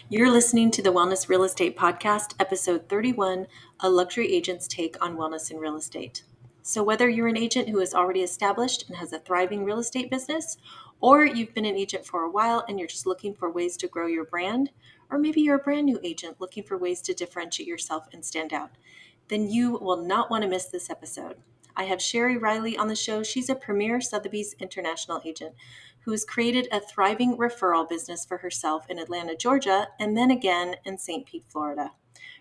You're listening to the Wellness Real Estate Podcast, episode 31, A Luxury Agent's Take on Wellness in Real Estate. So, whether you're an agent who is already established and has a thriving real estate business, or you've been an agent for a while and you're just looking for ways to grow your brand, or maybe you're a brand new agent looking for ways to differentiate yourself and stand out, then you will not want to miss this episode. I have Cheri Riley on the show. She's a premier Sotheby's international agent who has created a thriving referral business for herself in Atlanta, Georgia, and then again in St. Pete, Florida.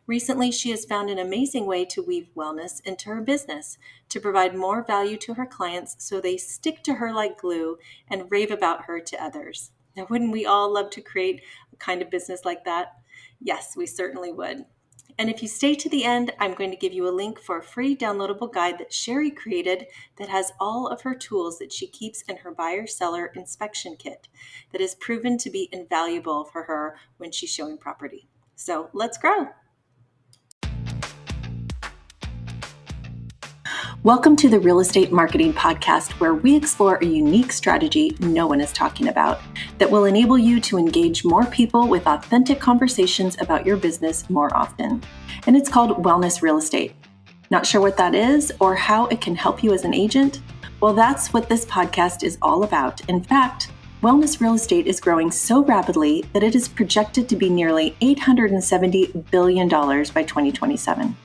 Recently, she has found an amazing way to weave wellness into her business to provide more value to her clients so they stick to her like glue and rave about her to others. Now, wouldn't we all love to create a kind of business like that? Yes, we certainly would. And if you stay to the end, I'm going to give you a link for a free downloadable guide that Cheri created that has all of her tools that she keeps in her buyer-seller inspection kit that has proven to be invaluable for her when she's showing property. So let's grow. Welcome to the Real Estate Marketing Podcast, where we explore a unique strategy no one is talking about that will enable you to engage more people with authentic conversations about your business more often. And it's called Wellness Real Estate. Not sure what that is or how it can help you as an agent? Well, that's what this podcast is all about. In fact, Wellness Real Estate is growing so rapidly that it is projected to be nearly $870 billion by 2027.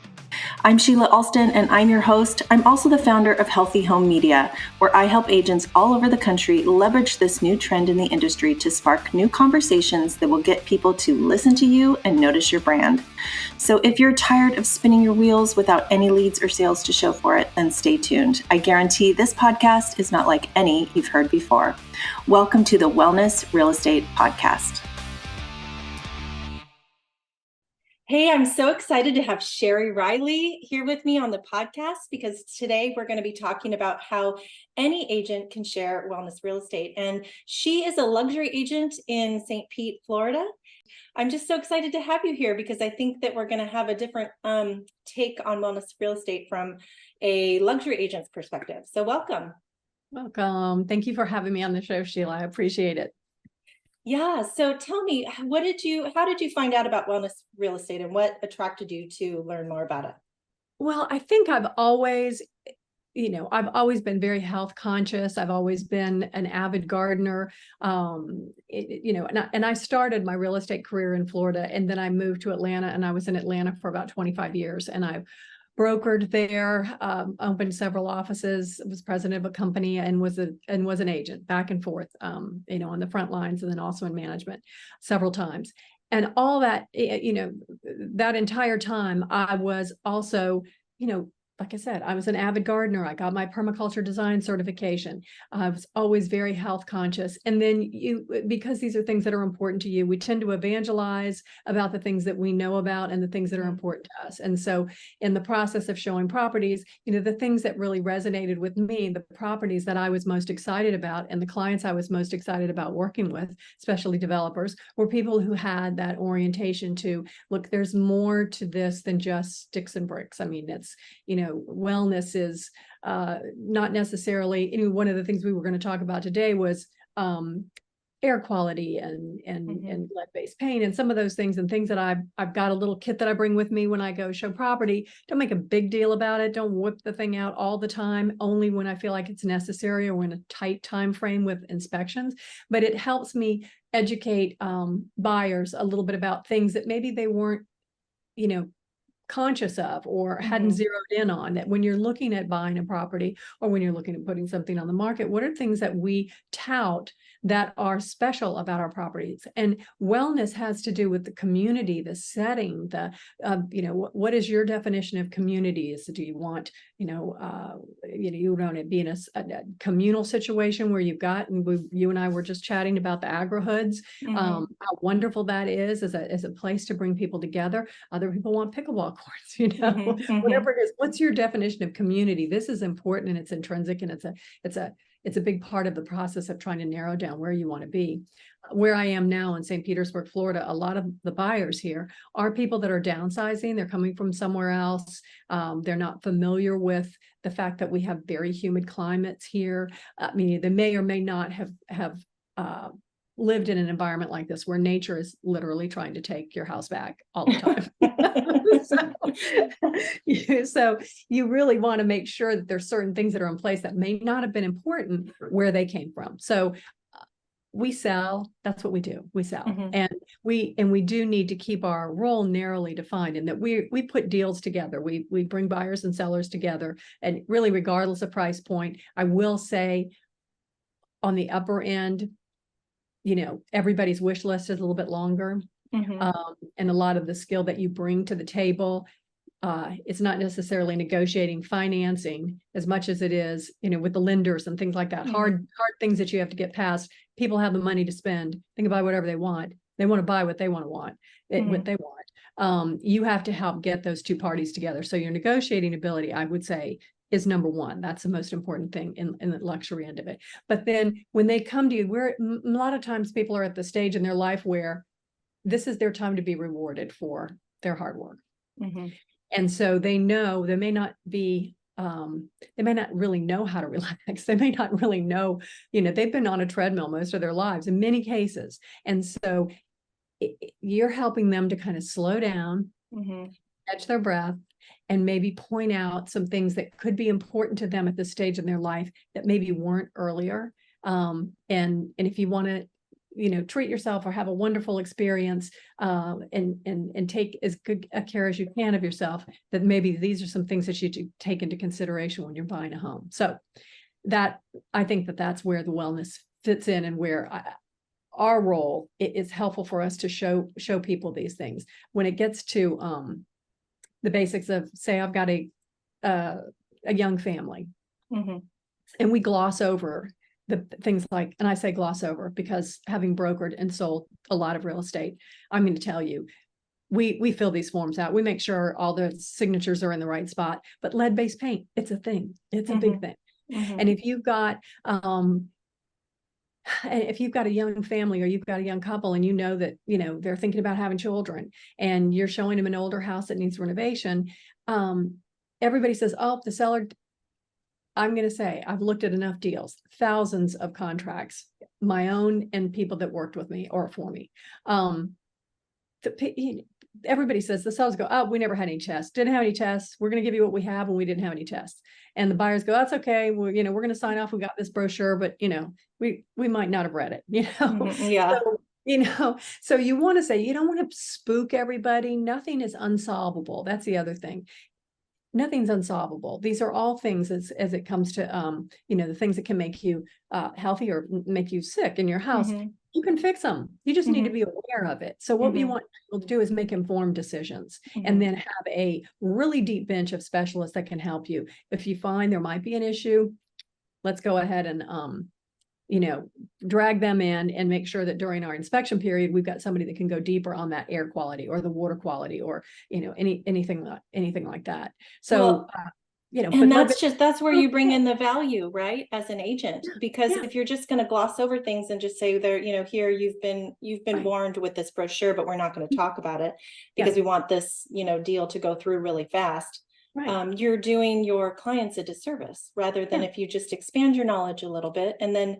I'm Sheila Alston, and I'm your host. I'm also the founder of Healthy Home Media, where I help agents all over the country leverage this new trend in the industry to spark new conversations that will get people to listen to you and notice your brand. So if you're tired of spinning your wheels without any leads or sales to show for it, then stay tuned. I guarantee this podcast is not like any you've heard before. Welcome to the Wellness Real Estate Podcast. Hey, I'm so excited to have Cheri Riley here with me on the podcast because today we're going to be talking about how any agent can share wellness real estate. And she is a luxury agent in St. Pete, Florida. I'm just so excited to have you here because I think that we're going to have a different take on wellness real estate from a luxury agent's perspective. So welcome. Welcome. Thank you for having me on the show, Sheila. I appreciate it. Yeah. So tell me, how did you find out about wellness real estate and what attracted you to learn more about it? Well, I think I've always been very health conscious. I've always been an avid gardener. And I started my real estate career in Florida, and then I moved to Atlanta, and I was in Atlanta for about 25 years, and I've brokered there, opened several offices, was president of a company, and was an agent back and forth, on the front lines, and then also in management several times. And all that, that entire time, I was also, like I said, I was an avid gardener. I got my permaculture design certification. I was always very health conscious. And then because these are things that are important to you, we tend to evangelize about the things that we know about and the things that are important to us. And so in the process of showing properties, the things that really resonated with me, the properties that I was most excited about and the clients I was most excited about working with, especially developers, were people who had that orientation to, look, there's more to this than just sticks and bricks. I mean, it's, wellness is not necessarily, one of the things we were going to talk about today was air quality and lead-based paint and some of those things, and things that I've got a little kit that I bring with me when I go show property. Don't make a big deal about it. Don't whip the thing out all the time, only when I feel like it's necessary or in a tight time frame with inspections. But it helps me educate buyers a little bit about things that maybe they weren't, conscious of or hadn't zeroed in on, that when you're looking at buying a property or when you're looking at putting something on the market, what are things that we tout that are special about our properties? And wellness has to do with the community, the setting, what is your definition of community? Do you want, you want to be in a communal situation where you've got, and you and I were just chatting about the agri-hoods, how wonderful that is as a place to bring people together. Other people want pickleball courts, whatever it is. What's your definition of community? This is important, and it's intrinsic, and it's a big part of the process of trying to narrow down where you want to be. Where I am now in St. Petersburg, Florida, a lot of the buyers here are people that are downsizing. They're coming from somewhere else. They're not familiar with the fact that we have very humid climates here. I mean, they may or may not have lived in an environment like this where nature is literally trying to take your house back all the time. So you really want to make sure that there's certain things that are in place that may not have been important where they came from. So we sell, that's what we do. We sell. And we do need to keep our role narrowly defined, in that we put deals together. We bring buyers and sellers together, and really regardless of price point. I will say on the upper end, everybody's wish list is a little bit longer. And a lot of the skill that you bring to the table, it's not necessarily negotiating financing as much as it is, with the lenders and things like that. Hard things that you have to get past. People have the money to spend. They can buy whatever they want. They want to buy what they want, what they want. You have to help get those two parties together. So your negotiating ability, I would say, is number one. That's the most important thing in the luxury end of it. But then when they come to you, a lot of times people are at the stage in their life where this is their time to be rewarded for their hard work. And so they know they may not really know how to relax. They may not really know, they've been on a treadmill most of their lives in many cases. And so you're helping them to kind of slow down, catch their breath, and maybe point out some things that could be important to them at this stage in their life that maybe weren't earlier. And if you want to, treat yourself or have a wonderful experience, and take as good a care as you can of yourself, that maybe these are some things that you take into consideration when you're buying a home. So I think that's where the wellness fits in, and where our role, it is helpful for us to show people these things. When it gets to the basics of, say, I've got a young family, and we gloss over the things like, and I say gloss over because having brokered and sold a lot of real estate, I'm going to tell you, we fill these forms out. We make sure all the signatures are in the right spot. But lead-based paint, it's a thing. It's a big thing. And if you've got a young family, or you've got a young couple, and that they're thinking about having children, and you're showing them an older house that needs renovation, everybody says, "Oh, the seller." I'm going to say, I've looked at enough deals, thousands of contracts, my own and people that worked with me or for me. Everybody says, the sellers go, "Oh, we never had any tests. Didn't have any tests. We're going to give you what we have, and we didn't have any tests." And the buyers go, "That's okay. We're going to sign off. We got this brochure, but we might not have read it." Yeah. So you want to say, you don't want to spook everybody. Nothing is unsolvable. That's the other thing. Nothing's unsolvable. These are all things as it comes to, the things that can make you healthy or make you sick in your house. You can fix them. You just need to be aware of it. So what we want people to do is make informed decisions, and then have a really deep bench of specialists that can help you. If you find there might be an issue, let's go ahead and, drag them in and make sure that during our inspection period, we've got somebody that can go deeper on that air quality or the water quality, or, anything like that. So, and that's where you bring in the value, right? As an agent, because if you're just going to gloss over things and just say there, here, you've been warned with this brochure, but we're not going to talk about it because we want this, deal to go through really fast. You're doing your clients a disservice, rather than if you just expand your knowledge a little bit, and then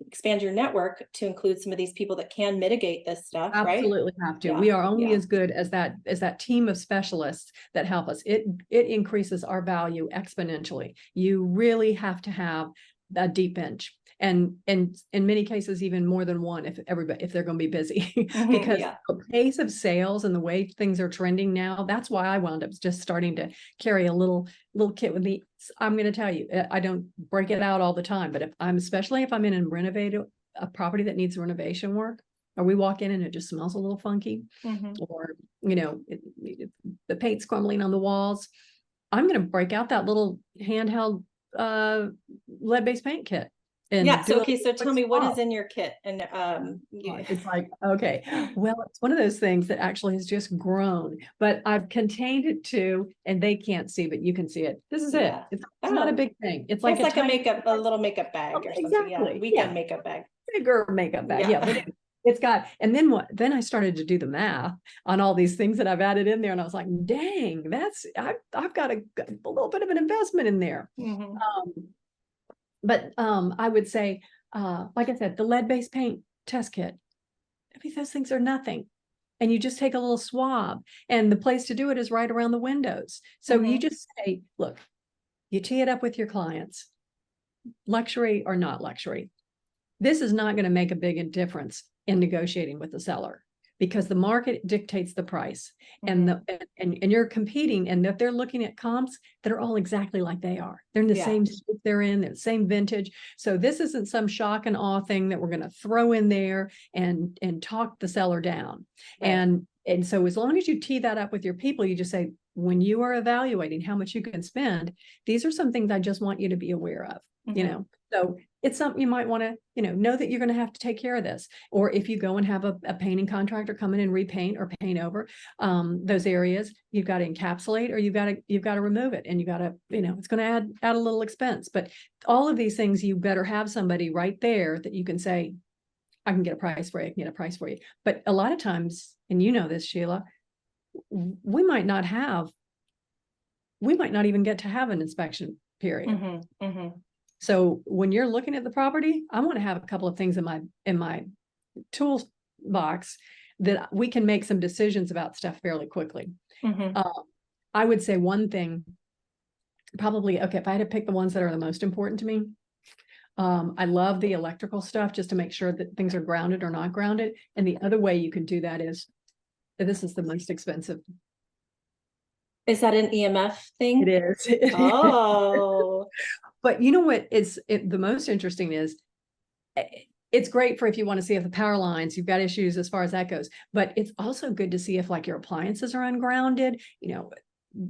expand your network to include some of these people that can mitigate this stuff. Absolutely have to. We are only as good as that team of specialists that help us. It increases our value exponentially. You really have to have a deep bench, and in many cases even more than one if they're going to be busy. Because the pace of sales and the way things are trending now, that's why I wound up just starting to carry a little kit with me. I'm going to tell you, I don't break it out all the time, but especially if I'm in a property that needs renovation work, or we walk in and it just smells a little funky, or the paint's crumbling on the walls, I'm going to break out that little handheld lead-based paint kit. So tell me, what is in your kit? And it's like, okay, well, it's one of those things that actually has just grown, but I've contained it to, and they can't see, but you can see it. This is it. It's not a big thing. It's like a little makeup bag or something. Exactly. Weekend makeup bag. Bigger makeup bag. But it's got, and then then I started to do the math on all these things that I've added in there, and I was like, dang, I've got a little bit of an investment in there. But I would say, like I said, the lead-based paint, test kit. I mean, those things are nothing. And you just take a little swab, and the place to do it is right around the windows. So you just say, look, you tee it up with your clients, luxury or not luxury. This is not going to make a big difference in negotiating with the seller, because the market dictates the price, and and you're competing, and if they're looking at comps that are all exactly like they are, they're in the same state they're in, the same vintage. So this isn't some shock and awe thing that we're going to throw in there and talk the seller down. Right. And so as long as you tee that up with your people, you just say, when you are evaluating how much you can spend, these are some things I just want you to be aware of, you know. So it's something you might want to, know that you're going to have to take care of this. Or if you go and have a painting contractor come in and repaint or paint over those areas, you've got to encapsulate, or you've got to remove it, and you got to, it's going to add a little expense. But all of these things, you better have somebody right there that you can say, I can get a price for you, I can get a price for you. But a lot of times, and you know this, Sheila, we might not even get to have an inspection period. So when you're looking at the property, I want to have a couple of things in my tools box that we can make some decisions about stuff fairly quickly. I would say one thing, probably, okay, if I had to pick the ones that are the most important to me, I love the electrical stuff, just to make sure that things are grounded or not grounded. And the other way you can do that is, this is the most expensive. Is that an EMF thing? It is. Oh. But you know what is the most interesting is, it's great for if you want to see if the power lines, you've got issues as far as that goes, but it's also good to see if like your appliances are ungrounded. A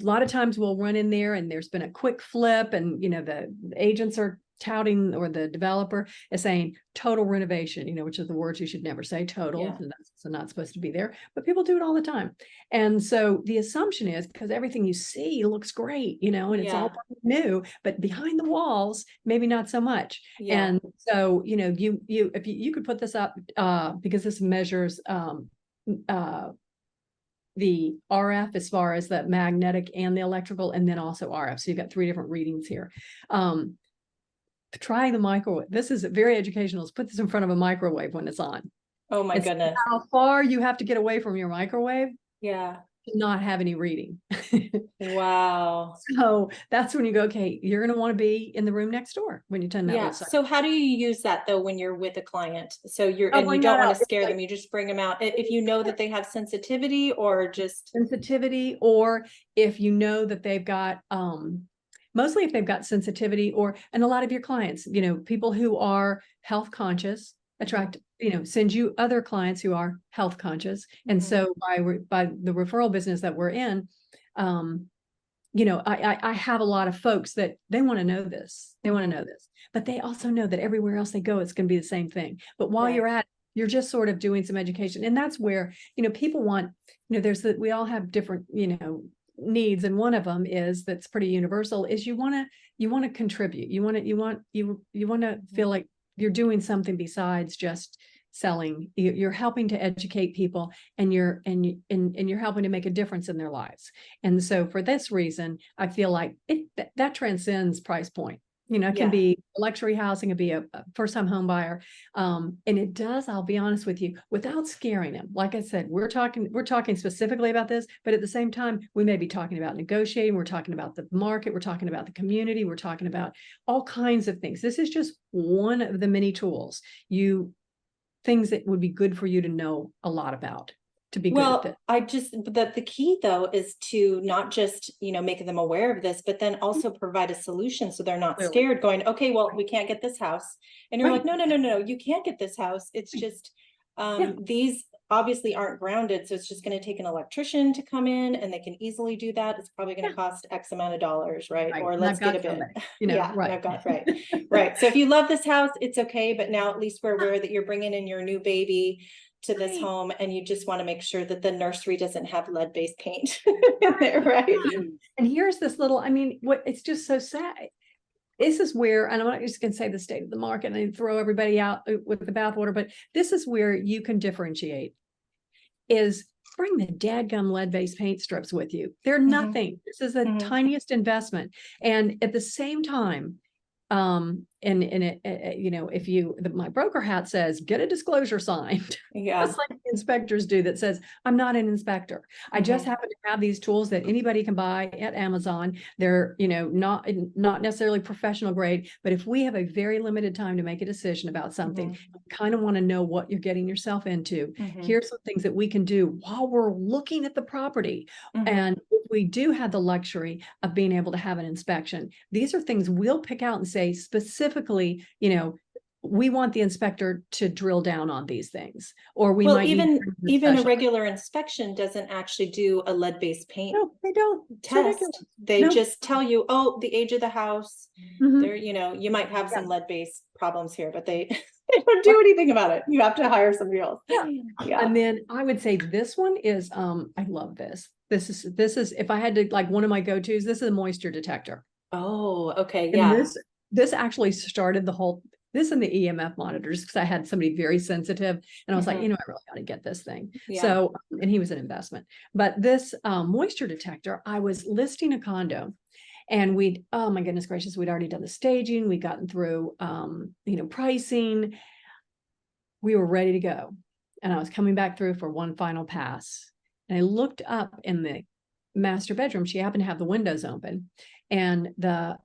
lot of times we'll run in there and there's been a quick flip, and the agents are touting, or the developer is saying total renovation, which is the words you should never say, total. Yeah. And that's not supposed to be there, but people do it all the time. And so the assumption is, because everything you see looks great, and it's all new, but behind the walls, maybe not so much. Yeah. And so, if you could put this up, because this measures, the RF as far as the magnetic and the electrical, and then also RF. So you've got 3 different readings here. Try the microwave. This is very educational. Let's put this in front of a microwave when it's on. Oh my goodness. How far you have to get away from your microwave. Yeah. To not have any reading. Wow. So that's when you go, okay, you're going to want to be in the room next door when you turn that website. So how do you use that though when you're with a client? So and you don't want to scare them, you just bring them out. If you know that they have sensitivity, or just sensitivity, or if you know that they've got mostly if they've got sensitivity, and a lot of your clients, people who are health conscious attract, send you other clients who are health conscious. And so by the referral business that we're in, I have a lot of folks that they want to know this. They want to know this, but they also know that everywhere else they go, it's going to be the same thing. But while you're at it, you're just sort of doing some education. And that's where, people want, we all have different, needs. And one of them is, that's pretty universal, is you want to contribute. You want to feel like you're doing something besides just selling. You're helping to educate people, and you're helping to make a difference in their lives. And so for this reason, I feel like that transcends price point. It can be luxury housing, it can be a first-time home buyer. And it does, I'll be honest with you, without scaring them. Like I said, we're talking specifically about this, but at the same time, we may be talking about negotiating, we're talking about the market, we're talking about the community, we're talking about all kinds of things. This is just one of the many tools, things that would be good for you to know a lot about. To be good at this. The key though is to not just, make them aware of this, but then also provide a solution, so they're not scared going, okay, well, we can't get this house. And you're like, no, you can't get this house. It's just, these obviously aren't grounded. So it's just going to take an electrician to come in, and they can easily do that. It's probably going to cost X amount of dollars, right? Or let's get a bid. Right. So if you love this house, it's okay. But now at least we're aware that you're bringing in your new baby to this home, and you just want to make sure that the nursery doesn't have lead-based paint in there, right? And here's this little, it's just so sad. This is where, and I'm not just going to say the state of the market and throw everybody out with the bathwater, but this is where you can differentiate, is bring the dadgum lead-based paint strips with you. They're nothing. This is the tiniest investment. And at the same time, you know, if my broker hat says, get a disclosure signed, Yeah. just like the inspectors do, that says, I'm not an inspector. I just happen to have these tools that anybody can buy at Amazon. They're, you know, not necessarily professional grade, but if we have a very limited time to make a decision about something, kind of want to know what you're getting yourself into. Here's some things that we can do while we're looking at the property. And if we do have the luxury of being able to have an inspection, these are things we'll pick out and say specifically, you know, we want the inspector to drill down on these things, or we Well, might even a regular inspection doesn't actually do a lead-based paint no, they don't. It's ridiculous. test. They No. just tell you, oh, the age of the house. There, you know, you might have some Yeah. lead-based problems here, but they they don't do anything about it. You have to hire somebody else. Yeah. And then I would say this one is, I love this. This is, if I had to, like, one of my go-tos, this is a moisture detector. Oh, okay. And Yeah. this actually started the whole, this and the EMF monitors, because I had somebody very sensitive, and I was like, you know, I really got to get this thing. Yeah. So, and he was an investment, but this moisture detector, I was listing a condo, and we'd, oh my goodness gracious, we'd already done the staging, we'd gotten through, you know, pricing, we were ready to go. And I was coming back through for one final pass. And I looked up in the master bedroom. She happened to have the windows open. And so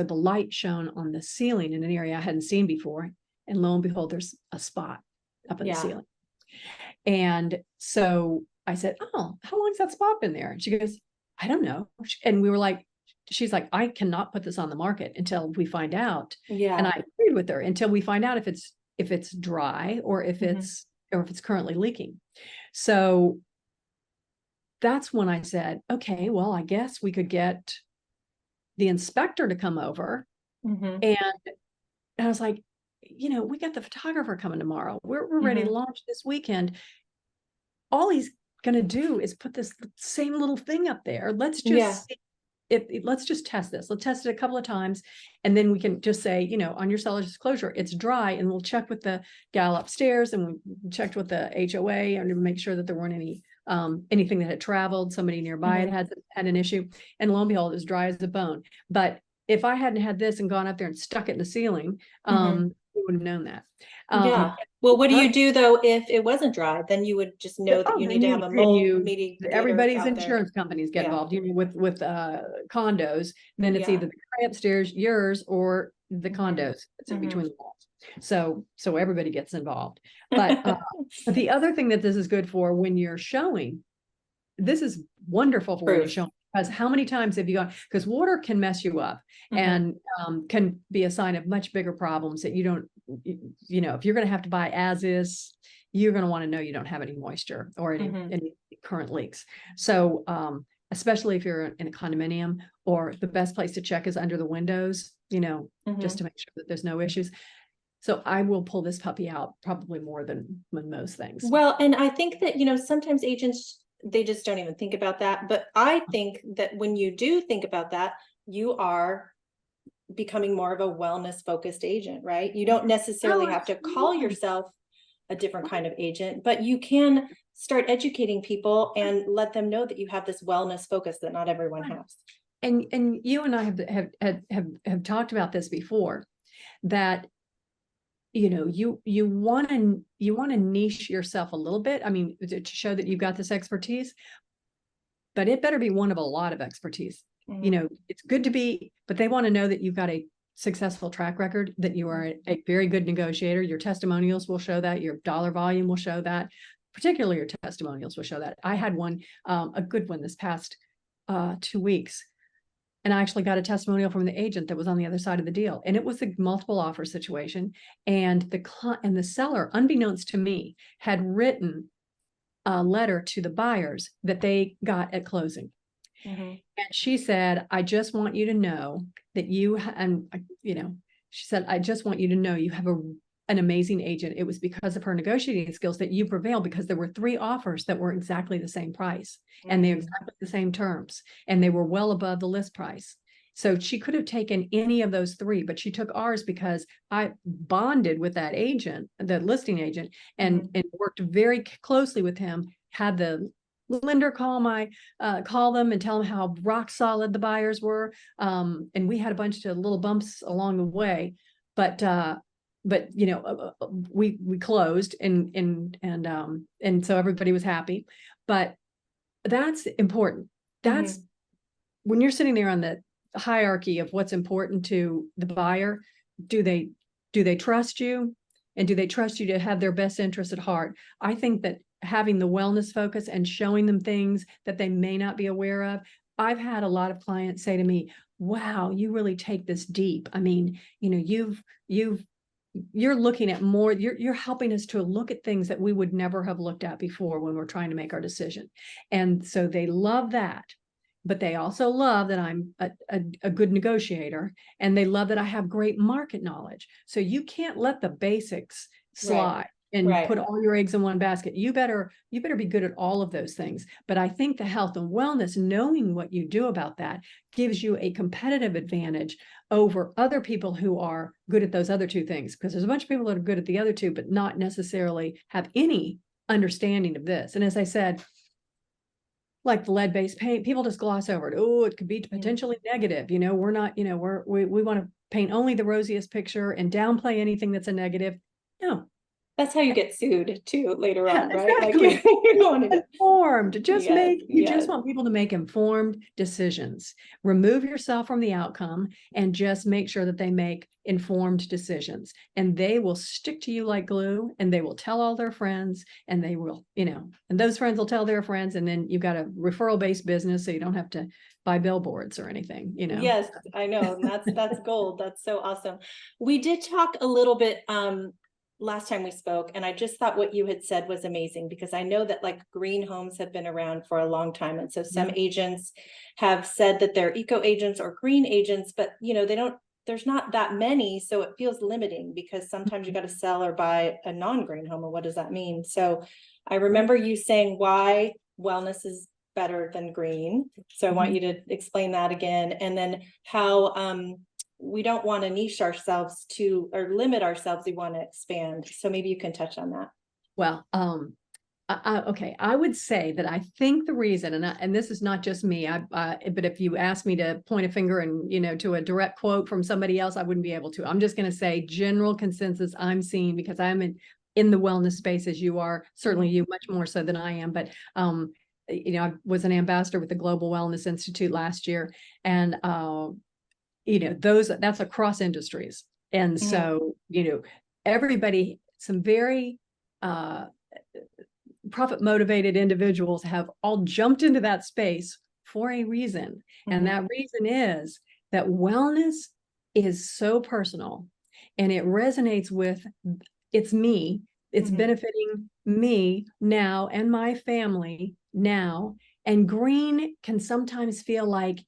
the light shone on the ceiling in an area I hadn't seen before. And lo and behold, there's a spot up in the ceiling. And so I said, oh, how long's that spot been there? And she goes, I don't know. And we were like, she's like, I cannot put this on the market until we find out. Yeah. And I agreed with her, until we find out if it's dry or if it's currently leaking. So that's when I said, okay, well, I guess we could get the inspector to come over. And I was like, you know, we got the photographer coming tomorrow. We're ready to launch this weekend. All he's going to do is put this same little thing up there. Let's just see let's just test this. Let's test it a couple of times. And then we can just say, you know, on your seller's disclosure, it's dry, and we'll check with the gal upstairs, and we checked with the HOA and to make sure that there weren't any, anything that had traveled, somebody nearby had an issue. And lo and behold, it was dry as a bone. But if I hadn't had this and gone up there and stuck it in the ceiling, we would have known that. Yeah. Well, what do you do though if it wasn't dry? Then you would just know that you need to have a mold mitigator. Everybody's insurance companies get involved. You know, with condos, then it's either the guy upstairs, yours, or the condos that's in between the walls. So everybody gets involved. But the other thing that this is good for when you're showing, this is wonderful for when you're showing. Because how many times have you gone? Because water can mess you up and can be a sign of much bigger problems that you don't, you know, if you're going to have to buy as is, you're going to want to know you don't have any moisture or any current leaks. So especially if you're in a condominium, or the best place to check is under the windows, you know, just to make sure that there's no issues. So I will pull this puppy out probably more than most things. Well, and I think that, you know, sometimes agents, they just don't even think about that. But I think that when you do think about that, you are becoming more of a wellness focused agent, right? You don't necessarily have to call yourself a different kind of agent, but you can start educating people and let them know that you have this wellness focus that not everyone has. And you and I have talked about this before, that you know, you want to niche yourself a little bit. I mean, to show that you've got this expertise, but it better be one of a lot of expertise. You know, it's good to be, but they want to know that you've got a successful track record, that you are a very good negotiator. Your testimonials will show that, your dollar volume will show that, particularly your testimonials will show that. I had one, a good one this past 2 weeks. And I actually got a testimonial from the agent that was on the other side of the deal. And it was a multiple offer situation. And the seller, unbeknownst to me, had written a letter to the buyers that they got at closing. And she said, I just want you to know that you, and you know, she said, I just want you to know you have an amazing agent. It was because of her negotiating skills that you prevailed, because there were 3 offers that were exactly the same price and they exactly the same terms, and they were well above the list price. So she could have taken any of those 3, but she took ours because I bonded with that agent, the listing agent, and worked very closely with him, had the lender call them and tell them how rock solid the buyers were. And we had a bunch of little bumps along the way, but we closed and so everybody was happy. But that's important. That's when you're sitting there on the hierarchy of what's important to the buyer. Do they trust you? And do they trust you to have their best interests at heart? I think that having the wellness focus and showing them things that they may not be aware of. I've had a lot of clients say to me, wow, you really take this deep. I mean, you're looking at more, you're helping us to look at things that we would never have looked at before when we're trying to make our decision. And so they love that. But they also love that I'm a good negotiator, and they love that I have great market knowledge. So you can't let the basics slide and put all your eggs in one basket. You better be good at all of those things. But I think the health and wellness, knowing what you do about that, gives you a competitive advantage over other people who are good at those other two things. Because there's a bunch of people that are good at the other two, but not necessarily have any understanding of this. And as I said, like the lead-based paint, people just gloss over it. Oh, it could be potentially negative. We're not, we want to paint only the rosiest picture and downplay anything that's a negative. No. That's how you get sued too later on, right? Exactly. Like you don't want to informed. Just want people to make informed decisions. Remove yourself from the outcome and just make sure that they make informed decisions. And they will stick to you like glue, and they will tell all their friends, and they will, and those friends will tell their friends, and then you've got a referral-based business, so you don't have to buy billboards or anything, Yes, I know. And that's gold. That's so awesome. We did talk a little bit last time we spoke, and I just thought what you had said was amazing, because I know that like green homes have been around for a long time. And so some agents have said that they're eco agents or green agents, but there's not that many. So it feels limiting, because sometimes you got to sell or buy a non-green home. And what does that mean? So I remember you saying why wellness is better than green. So I want you to explain that again. And then how, we don't want to niche ourselves or limit ourselves. We want to expand. So maybe you can touch on that. Well, okay. I would say that I think the reason, and this is not just me, but if you ask me to point a finger and, to a direct quote from somebody else, I wouldn't be able to. I'm just going to say general consensus I'm seeing, because I'm in the wellness space as you are, certainly you much more so than I am. But, I was an ambassador with the Global Wellness Institute last year, and, that's across industries. And so, everybody, some very profit motivated individuals have all jumped into that space for a reason. And that reason is that wellness is so personal, and it resonates with, it's me, it's benefiting me now and my family now. And green can sometimes feel like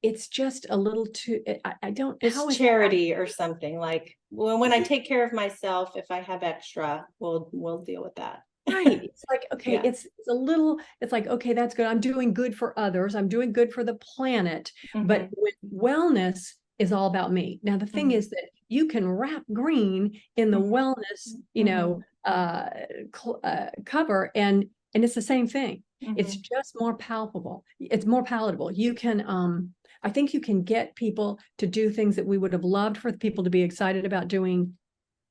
it's just a little too, I don't, it's charity or something, like, well, when I take care of myself, if I have extra, we'll deal with that. Right. It's like, okay, it's a little, it's like, okay, that's good. I'm doing good for others. I'm doing good for the planet. But wellness is all about me. Now, the thing is that you can wrap green in the wellness, cover, and it's the same thing. It's just more palpable. It's more palatable. You can, I think you can get people to do things that we would have loved for people to be excited about doing,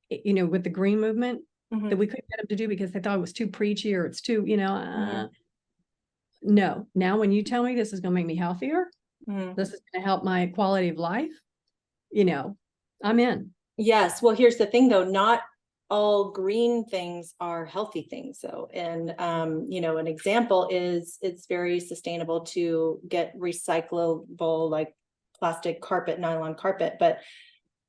with the green movement, that we couldn't get them to do because they thought it was too preachy, or it's too, no. Now, when you tell me this is going to make me healthier, this is going to help my quality of life, I'm in. Yes. Well, here's the thing though, not all green things are healthy things though. And, an example is it's very sustainable to get recyclable, like plastic carpet, nylon carpet, but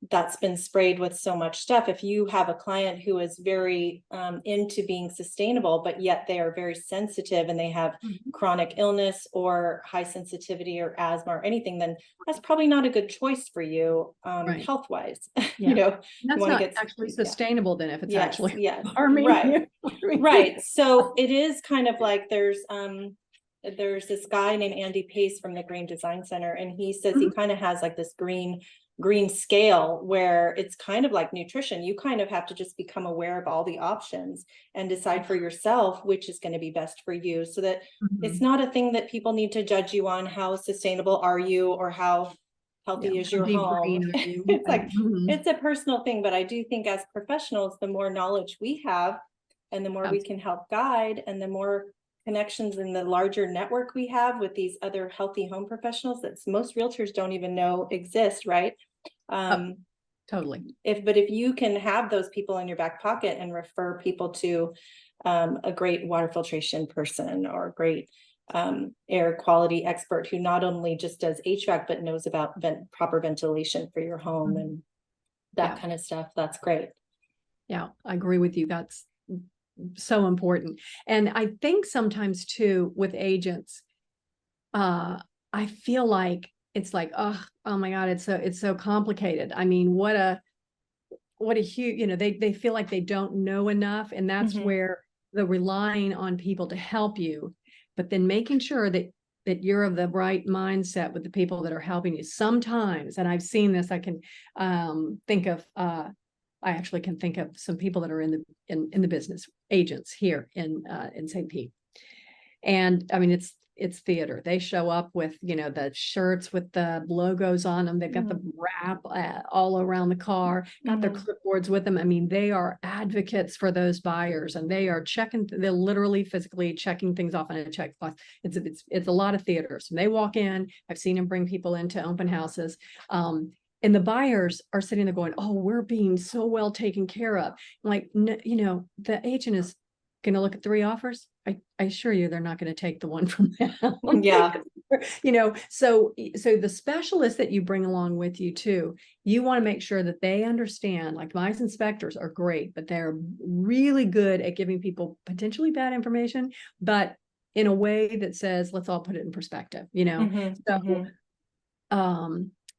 that's been sprayed with so much stuff. If you have a client who is very into being sustainable, but yet they are very sensitive and they have chronic illness or high sensitivity or asthma or anything, then that's probably not a good choice for you health wise. That's not actually sustainable then, if it's actually right. Right. So it is kind of like there's this guy named Andy Pace from the Green Design Center, and he says he kind of has like this green scale where it's kind of like nutrition. You kind of have to just become aware of all the options and decide for yourself which is going to be best for you, so that it's not a thing that people need to judge you on. How sustainable are you, or how Yeah, healthy is how your deep home. green are you? It's Right. like, it's a personal thing, but I do think as professionals, the more knowledge we have and the more we can help guide and the more connections in the larger network we have with these other healthy home professionals that most realtors don't even know exist, right? Oh, totally. But if you can have those people in your back pocket and refer people to a great water filtration person or a great air quality expert who not only just does HVAC but knows about proper ventilation for your home and that Yeah. kind of stuff, that's great. Yeah, I agree with you. That's so important. And I think sometimes too with agents, I feel like it's like, oh my God, it's so complicated. I mean, what a huge, they feel like they don't know enough. And that's where the relying on people to help you, but then making sure that you're of the right mindset with the people that are helping you. Sometimes, and I've seen this, I can think of I actually can think of some people that are in the business, agents here in St. Pete. And I mean, it's theater. They show up with, the shirts with the logos on them. They've got the wrap all around the car, got their clipboards with them. I mean, they are advocates for those buyers, and they are they're literally physically checking things off on a checkbox. It's a lot of theaters. When they walk in, I've seen them bring people into open houses. And the buyers are sitting there going, "Oh, we're being so well taken care of." I'm like, no, the agent is going to look at 3 offers. I assure you, they're not going to take the one from them. Yeah. So the specialists that you bring along with you too, you want to make sure that they understand, like my inspectors are great, but they're really good at giving people potentially bad information, but in a way that says, let's all put it in perspective, So,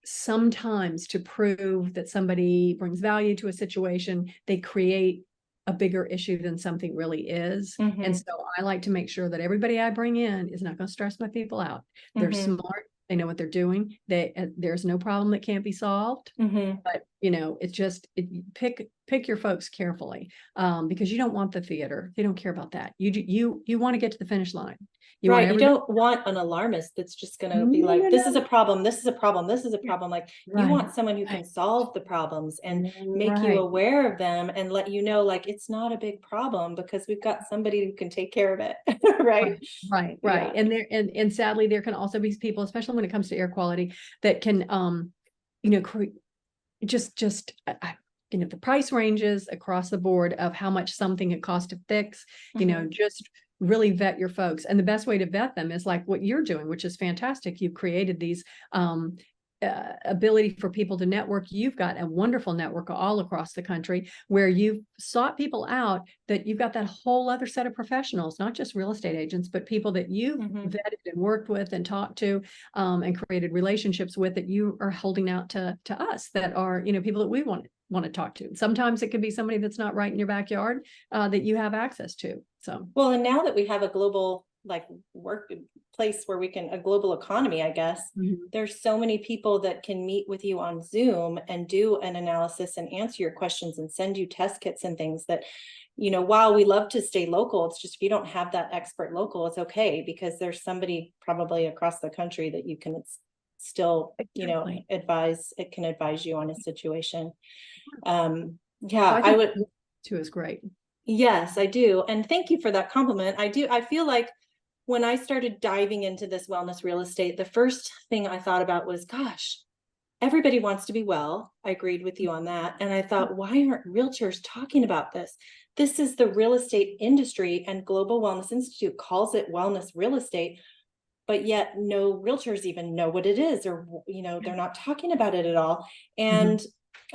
sometimes to prove that somebody brings value to a situation, they create a bigger issue than something really is. And so I like to make sure that everybody I bring in is not going to stress my people out. They're smart. They know what they're doing. There's no problem that can't be solved. But it's just pick your folks carefully, because you don't want the theater. You don't care about that. You want to get to the finish line. You want Right. You everybody. don't want an alarmist that's just going to be No, like, no, this is a no. problem. This is a problem. This is a problem. Like you Right. want someone who can solve the problems and make you Right. aware of them and let you know, like, it's not a big problem because we've got somebody who can take care of it. Right. Right. Yeah. And and sadly, there can also be people, especially when it comes to air quality, that can, just the price ranges across the board of how much something it costs to fix, just really vet your folks. And the best way to vet them is like what you're doing, which is fantastic. You've created these ability for people to network. You've got a wonderful network all across the country where you've sought people out, that you've got that whole other set of professionals, not just real estate agents, but people that you've vetted and worked with and talked to, and created relationships with, that you are holding out to us, that are, people that we want to talk to. Sometimes it could be somebody that's not right in your backyard, that you have access to. So, well, and now that we have a global like workplace where we can, a global economy, I guess, there's so many people that can meet with you on Zoom and do an analysis and answer your questions and send you test kits and things that, while we love to stay local, it's just, if you don't have that expert local, it's okay, because there's somebody probably across the country that you can still, advise you on a situation. so I I think would too is great. Yes, I do. And thank you for that compliment. I do. I feel like when I started diving into this wellness real estate, the first thing I thought about was, gosh, everybody wants to be well. I agreed with you on that. And I thought, why aren't realtors talking about this? This is the real estate industry, and Global Wellness Institute calls it wellness real estate, but yet no realtors even know what it is, or, they're not talking about it at all. And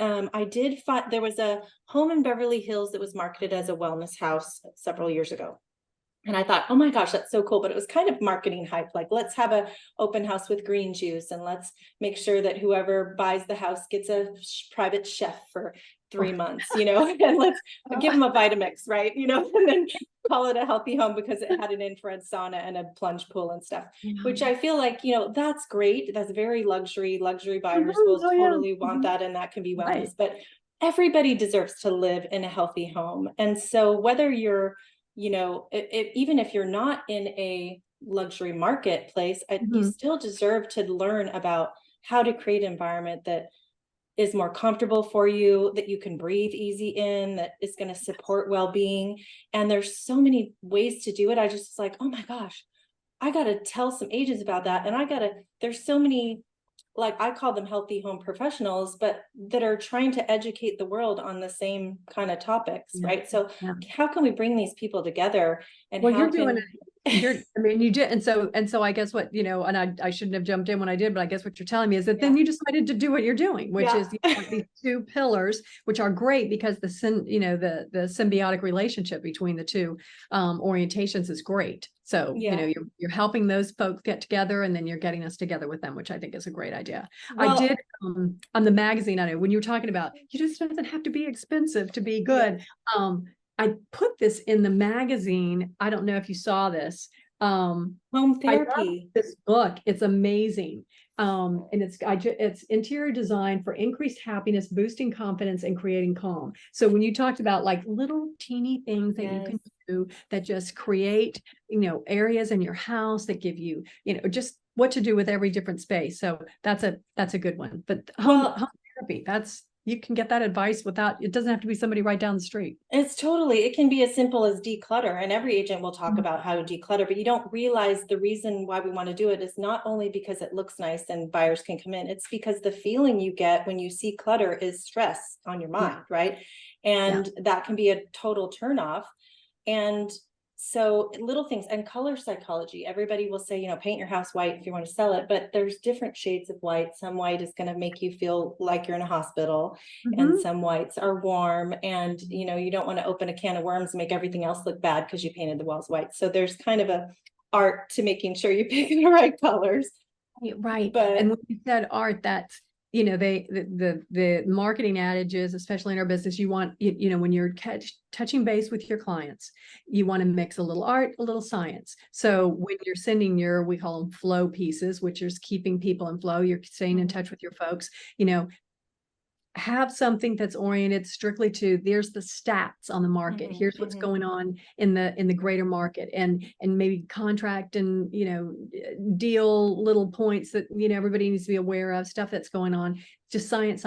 I did find there was a home in Beverly Hills that was marketed as a wellness house several years ago. And I thought, oh my gosh, that's so cool. But it was kind of marketing hype. Like, let's have a open house with green juice, and let's make sure that whoever buys the house gets a private chef for 3 months, and let's give them a Vitamix, right? And then call it a healthy home because it had an infrared sauna and a plunge pool and stuff, which I feel like, that's great. That's very luxury buyers will totally want that. And that can be wellness, but everybody deserves to live in a healthy home. And so whether you're, even if you're not in a luxury marketplace, you still deserve to learn about how to create an environment that is more comfortable for you, that you can breathe easy in, that is going to support well-being. And there's so many ways to do it. I just was like, oh my gosh, I got to tell some agents about that. And there's so many, like I call them healthy home professionals, but that are trying to educate the world on the same kind of topics, right? So how can we bring these people together, and well, how you're can doing I mean, you did. And so I guess what, and I shouldn't have jumped in when I did, but I guess what you're telling me is that then you decided to do what you're doing, which is these two pillars, which are great because the symbiotic relationship between the two orientations is great. So, you're helping those folks get together, and then you're getting us together with them, which I think is a great idea. Well, I did on the magazine, I know when you were talking about, it just doesn't have to be expensive to be good. I put this in the magazine. I don't know if you saw this. Home therapy. This book, it's amazing. And it's interior design for increased happiness, boosting confidence, and creating calm. So when you talked about like little teeny things that you can do that just create, areas in your house that give you, just what to do with every different space. So that's a good one. But home therapy, you can get that advice without, it doesn't have to be somebody right down the street. It can be as simple as declutter, and every agent will talk about how to declutter, but you don't realize the reason why we want to do it is not only because it looks nice and buyers can come in, it's because the feeling you get when you see clutter is stress on your mind, right? And that can be a total turnoff. And so little things, and color psychology, everybody will say, paint your house white if you want to sell it, but there's different shades of white. Some white is going to make you feel like you're in a hospital, and some whites are warm, and you don't want to open a can of worms and make everything else look bad because you painted the walls white. So there's kind of a art to making sure you pick the right colors. Right. And when you said art, that's the marketing adages, especially in our business, you want, when you're touching base with your clients, you want to mix a little art, a little science. So when you're sending we call them flow pieces, which is keeping people in flow, you're staying in touch with your folks, have something that's oriented strictly to, there's the stats on the market. Here's what's going on in the greater market, and maybe contract and, deal little points that, everybody needs to be aware of, stuff that's going on, just science.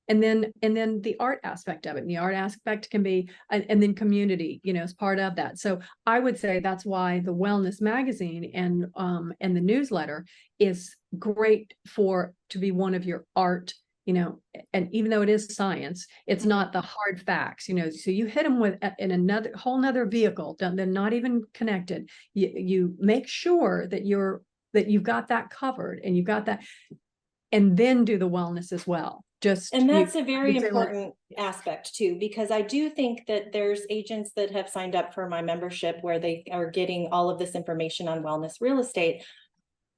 And then the art aspect of it. And the art aspect can be, and then community, is part of that. So I would say that's why the wellness magazine and the newsletter is great to be one of your art, and even though it is science, it's not the hard facts, so you hit them with in another whole nother vehicle, they're not even connected. You make sure that you've got that covered, and you've got that, and then do the wellness as well. And that's a very important aspect too, because I do think that there's agents that have signed up for my membership where they are getting all of this information on wellness real estate,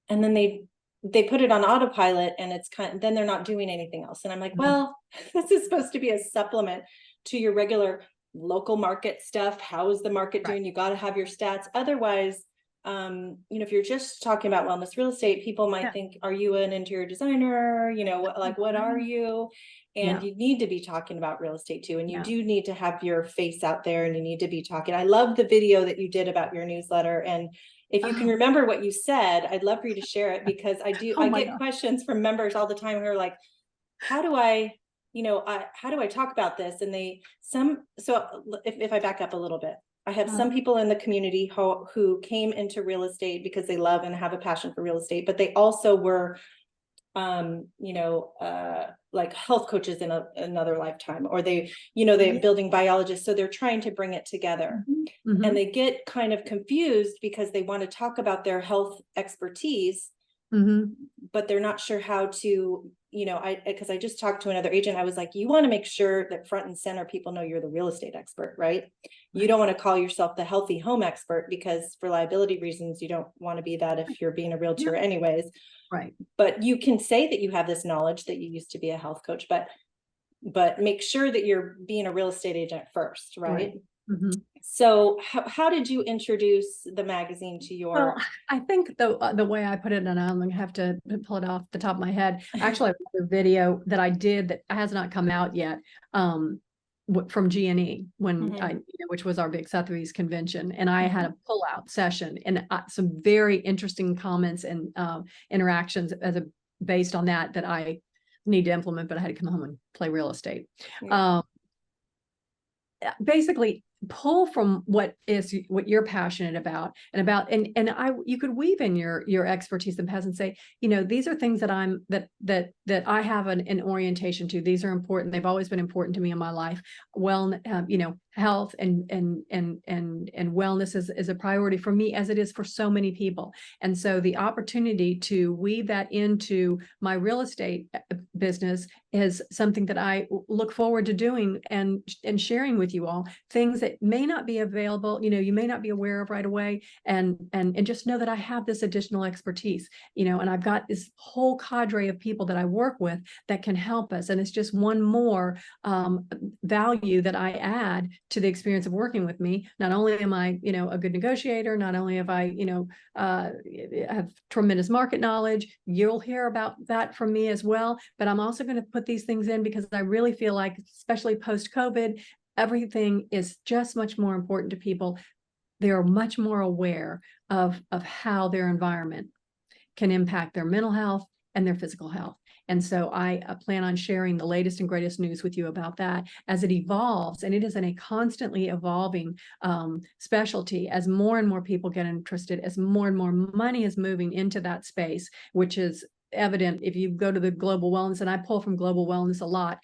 and then they put it on autopilot, and then they're not doing anything else. And I'm like, well, this is supposed to be a supplement to your regular local market stuff. How is the market doing? You got to have your stats. Otherwise, if you're just talking about wellness real estate, people might think, are you an interior designer? What are you? And you need to be talking about real estate too. And you do need to have your face out there, and you need to be talking. I love the video that you did about your newsletter. And if you can remember what you said, I'd love for you to share it, because I get questions from members all the time who are like, how do I talk about this? And if I back up a little bit, I have some people in the community who came into real estate because they love and have a passion for real estate, but they also were, like health coaches in another lifetime, or they're building biologists. So they're trying to bring it together, and they get kind of confused because they want to talk about their health expertise, but they're not sure how to, because I just talked to another agent. I was like, you want to make sure that front and center people know you're the real estate expert, right? You don't want to call yourself the healthy home expert, because for liability reasons, you don't want to be that if you're being a realtor anyways. Right. But you can say that you have this knowledge, that you used to be a health coach, but make sure that you're being a real estate agent first, right? So how did you introduce the magazine to your? Well, I think the way I put it, and I'm gonna have to pull it off the top of my head. Actually, I have a video that I did that has not come out yet. From G&E when which was our big Sotheby's convention, and I had a pull-out session, and some very interesting comments and interactions as based on that I need to implement, but I had to come home and play real estate. Yeah. Basically pull from what you're passionate about and you could weave in your expertise and paths and say, these are things that I have an orientation to. These are important. They've always been important to me in my life. Well, health and wellness is a priority for me, as it is for so many people. And so the opportunity to weave that into my real estate business is something that I look forward to doing and sharing with you all, things that may not be available, you may not be aware of right away, and just know that I have this additional expertise, and I've got this whole cadre of people that I work with that can help us. And it's just one more value that I add to the experience of working with me. Not only am I, a good negotiator, not only have I, have tremendous market knowledge, you'll hear about that from me as well, but I'm also going to put these things in because I really feel like, especially post-COVID, everything is just much more important to people. They're much more aware of how their environment can impact their mental health and their physical health. And so I plan on sharing the latest and greatest news with you about that as it evolves. And it is in a constantly evolving specialty as more and more people get interested, as more and more money is moving into that space, which is evident if you go to the global wellness, and I pull from global wellness a lot,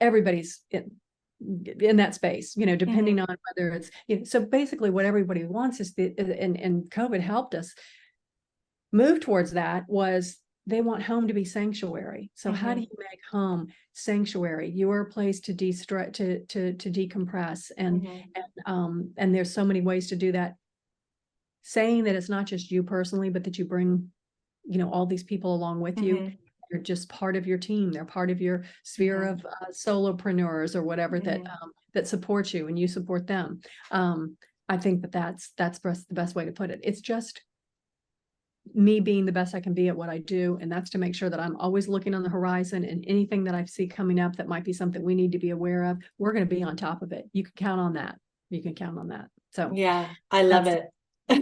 everybody's in that space, depending on whether it's, so basically what everybody wants is and COVID helped us move towards that, was they want home to be sanctuary. So how do you make home sanctuary, your place to de-stress, to decompress, and there's so many ways to do that, saying that it's not just you personally, but that you bring all these people along with you. They're just part of your team. They're part of your sphere of solopreneurs or whatever that support you and you support them. I think that's the best way to put it. It's just me being the best I can be at what I do. And that's to make sure that I'm always looking on the horizon, and anything that I see coming up that might be something we need to be aware of, we're going to be on top of it. You can count on that. So yeah, I love it.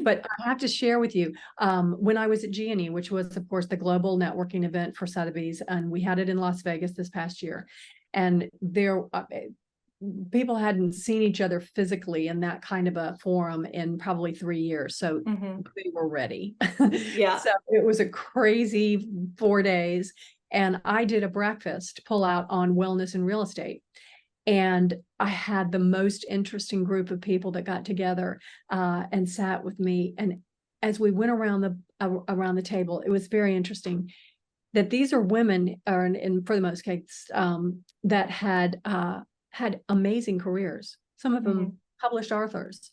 But I have to share with you, when I was at G&E, which was, of course, the global networking event for Sotheby's, and we had it in Las Vegas this past year, and there people hadn't seen each other physically in that kind of a forum in probably 3 years. So they were ready. Yeah. So it was a crazy 4 days. And I did a breakfast pull out on wellness and real estate. And I had the most interesting group of people that got together and sat with me. And as we went around the table, it was very interesting that these are women, and for the most case, that had amazing careers. Some of them published authors,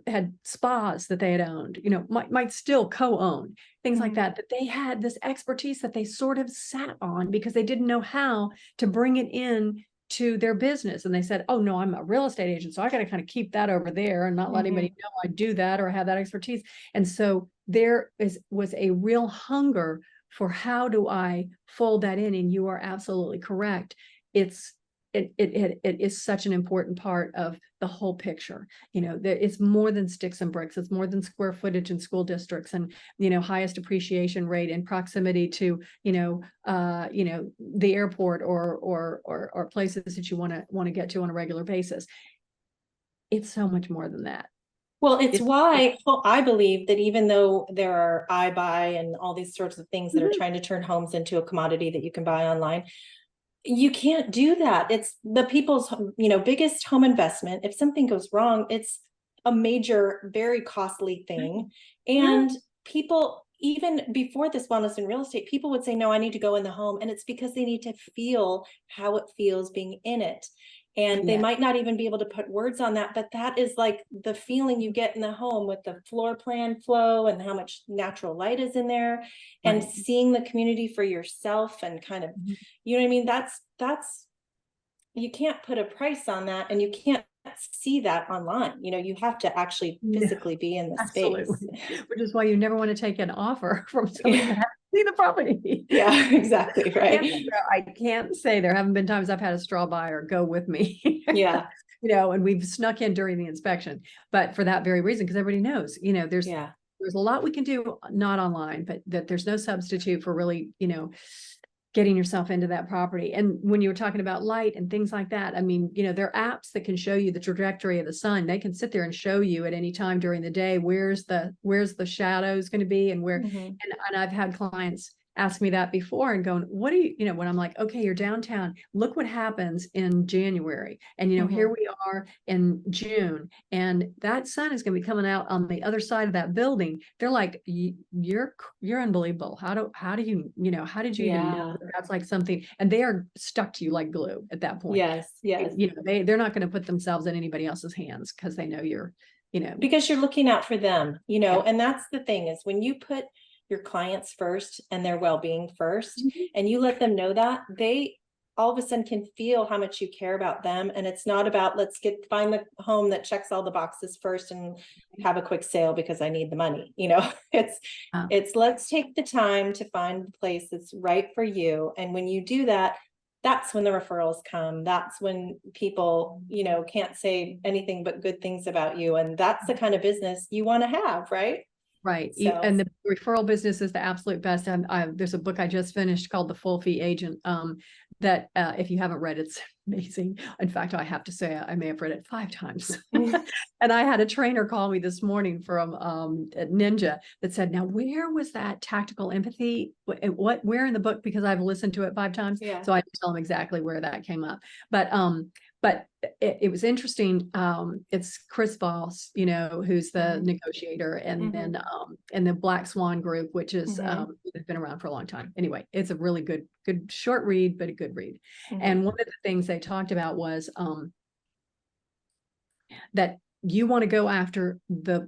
had spas that they had owned, might still co-own, things like that they had this expertise that they sort of sat on because they didn't know how to bring it in to their business. And they said, oh no, I'm a real estate agent, so I got to kind of keep that over there and not let anybody know I do that or have that expertise. And so there was a real hunger for how do I fold that in? And you are absolutely correct. It is such an important part of the whole picture. It's more than sticks and bricks. It's more than square footage in school districts and, highest appreciation rate and proximity to, the airport or places that you want to get to on a regular basis. It's so much more than that. Well, it's why I believe that even though there are iBuy and all these sorts of things that are trying to turn homes into a commodity that you can buy online, you can't do that. It's the people's, biggest home investment. If something goes wrong, it's a major, very costly thing. And people, even before this wellness in real estate, people would say, no, I need to go in the home. And it's because they need to feel how it feels being in it. And they might not even be able to put words on that, but that is like the feeling you get in the home with the floor plan flow and how much natural light is in there, and seeing the community for yourself and kind of, you know what I mean? That's, you can't put a price on that, and you can't see that online. You have to actually physically be in the space. Which is why you never want to take an offer from somebody that hasn't seen the property. Yeah, exactly. Right. I can't say there haven't been times I've had a straw buyer go with me. Yeah. And we've snuck in during the inspection, but for that very reason, because everybody knows, there's there's a lot we can do not online, but that there's no substitute for really, getting yourself into that property. And when you were talking about light and things like that, I mean, there are apps that can show you the trajectory of the sun. They can sit there and show you at any time during the day where's the shadows going to be, and where. Mhm. And I've had clients ask me that before and going, what do you, when I'm like, okay, you're downtown, look what happens in January. And, here we are in June, and that sun is going to be coming out on the other side of that building. They're like, you're unbelievable. How did you even know Yeah. that's like something? And they are stuck to you like glue at that point. Yes, yes. They're not going to put themselves in anybody else's hands because they know you're, Because you're looking out for them, Yeah. and that's the thing, is when you put your clients first and their well-being first, and you let them know that, they all of a sudden can feel how much you care about them. And it's not about, let's find the home that checks all the boxes first and have a quick sale because I need the money. It's let's take the time to find the place that's right for you. And when you do that, that's when the referrals come. That's when people, can't say anything but good things about you. And that's the kind of business you want to have, right? Right. So. And the referral business is the absolute best. And there's a book I just finished called The Full Fee Agent, that if you haven't read, it's amazing. In fact, I have to say I may have read it 5 times. And I had a trainer call me this morning from Ninja that said, now, where was that tactical empathy? Where in the book? Because I've listened to it 5 times. Yeah. So I tell them exactly where that came up. But it was interesting. It's Chris Voss, who's the negotiator, and then and the Black Swan Group, which is it's been around for a long time. Anyway, it's a really good short read, but a good read. And one of the things they talked about was that you want to go after the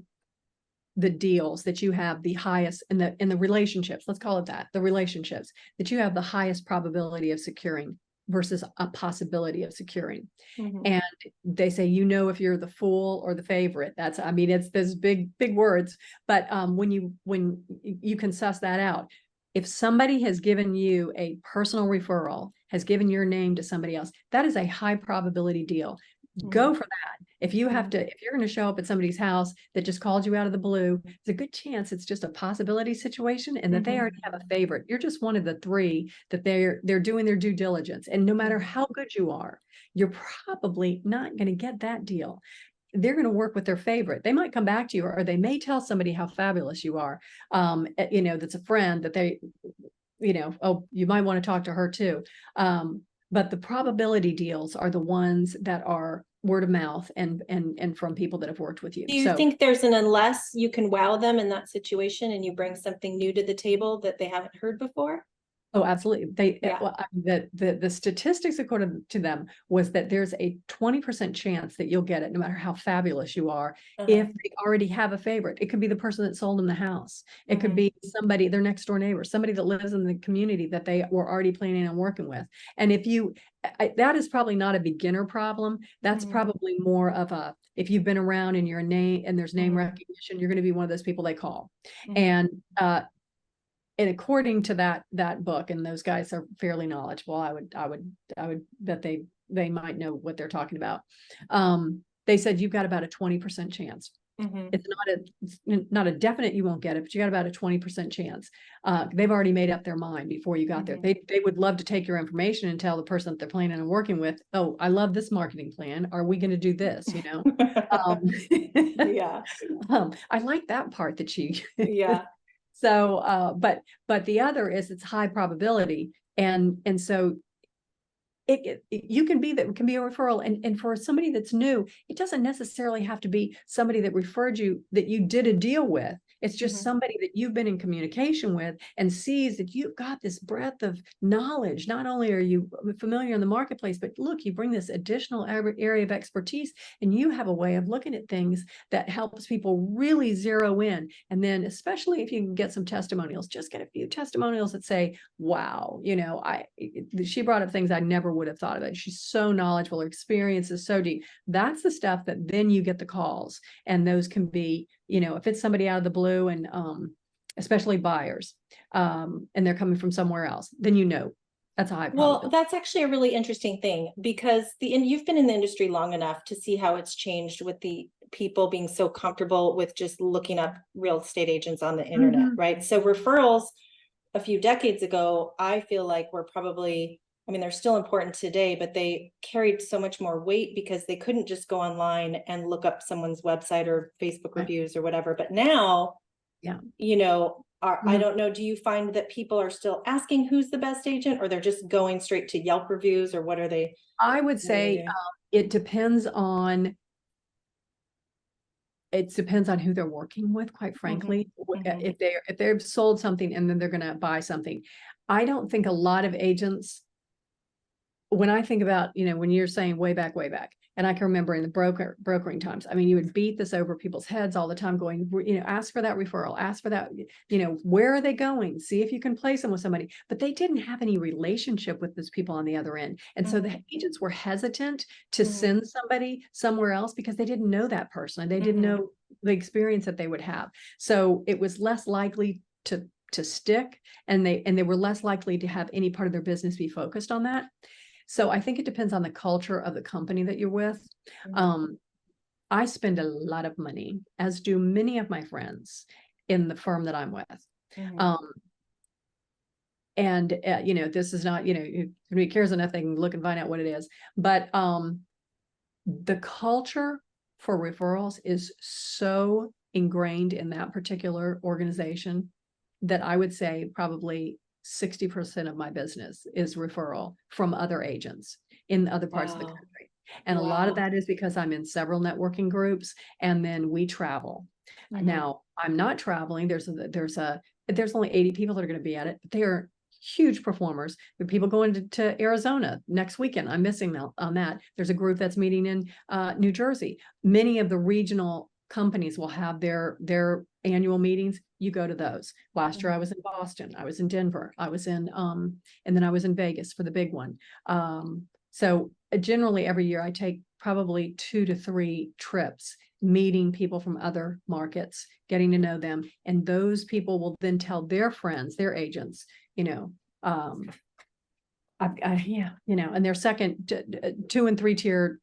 deals that you have the highest in the relationships. Let's call it that, the relationships that you have the highest probability of securing versus a possibility of securing. And they say, if you're the fool or the favorite. It's those big words, but when you can suss that out, if somebody has given you a personal referral, has given your name to somebody else, that is a high probability deal. Go for that. If you're going to show up at somebody's house that just called you out of the blue, it's a good chance it's just a possibility situation, and that they already have a favorite. You're just one of the 3 that they're doing their due diligence. And no matter how good you are, you're probably not going to get that deal. They're going to work with their favorite. They might come back to you, or they may tell somebody how fabulous you are. That's a friend that they, oh, you might want to talk to her too. But the probability deals are the ones that are word of mouth and from people that have worked with you. Do you think there's unless you can wow them in that situation and you bring something new to the table that they haven't heard before? Oh, absolutely. The statistics according to them was that there's a 20% chance that you'll get it no matter how fabulous you are, if they already have a favorite. It could be the person that sold them the house. It could be somebody, their next door neighbor, somebody that lives in the community that they were already planning on working with. And that is probably not a beginner problem. That's probably more of if you've been around and you're a name and there's name recognition, you're going to be one of those people they call. And according to that book, and those guys are fairly knowledgeable, I would bet they might know what they're talking about. They said you've got about a 20% chance. It's not a definite you won't get it, but you got about a 20% chance. They've already made up their mind before you got there. They would love to take your information and tell the person that they're planning on working with, oh, I love this marketing plan. Are we going to do this? Yeah. I like that part that you. Yeah. So, but the other is it's high probability. And so you can be a referral. And for somebody that's new, it doesn't necessarily have to be somebody that referred you that you did a deal with. It's just somebody that you've been in communication with and sees that you've got this breadth of knowledge. Not only are you familiar in the marketplace, but look, you bring this additional area of expertise, and you have a way of looking at things that helps people really zero in. And then, especially if you can get some testimonials, just get a few testimonials that say, wow, she brought up things I never would have thought of it. She's so knowledgeable. Her experience is so deep. That's the stuff that then you get the calls. And those can be, if it's somebody out of the blue, and especially buyers, and they're coming from somewhere else, then that's a high probability. Well, that's actually a really interesting thing, because you've been in the industry long enough to see how it's changed with the people being so comfortable with just looking up real estate agents on the internet, right? So referrals a few decades ago, I feel like were probably, I mean, they're still important today, but they carried so much more weight because they couldn't just go online and look up someone's website or Facebook reviews or whatever. But now, you know, I don't know, do you find that people are still asking who's the best agent, or they're just going straight to Yelp reviews, or what are they? I would say it depends on who they're working with, quite frankly. If they've sold something and then they're going to buy something. I don't think a lot of agents, when I think about, you know, when you're saying way back, and I can remember in the brokering times, I mean, you would beat this over people's heads all the time going, you know, ask for that referral, ask for that, you know, where are they going? See if you can place them with somebody, but they didn't have any relationship with those people on the other end. And so the agents were hesitant to send somebody somewhere else because they didn't know that person. And they didn't know the experience that they would have. So it was less likely to stick, and they were less likely to have any part of their business be focused on that. So I think it depends on the culture of the company that you're with. I spend a lot of money, as do many of my friends in the firm that I'm with. And you know, this is not, you know, if anybody cares enough, they can look and find out what it is. But the culture for referrals is so ingrained in that particular organization that I would say probably 60% of my business is referral from other agents in other parts of the country. And a lot of that is because I'm in several networking groups, and then we travel. Now I'm not traveling. There's only 80 people that are going to be at it, but they are huge performers. There are people going to Arizona next weekend. I'm missing out on that. There's a group that's meeting in New Jersey. Many of the regional companies will have their annual meetings. You go to those. Last year I was in Boston, I was in Denver, I was in and then I was in Vegas for the big one. So generally every year I take probably 2 to 3 trips, meeting people from other markets, getting to know them, and those people will then tell their friends, their agents, you know, you know, and their second 2 and 3 tier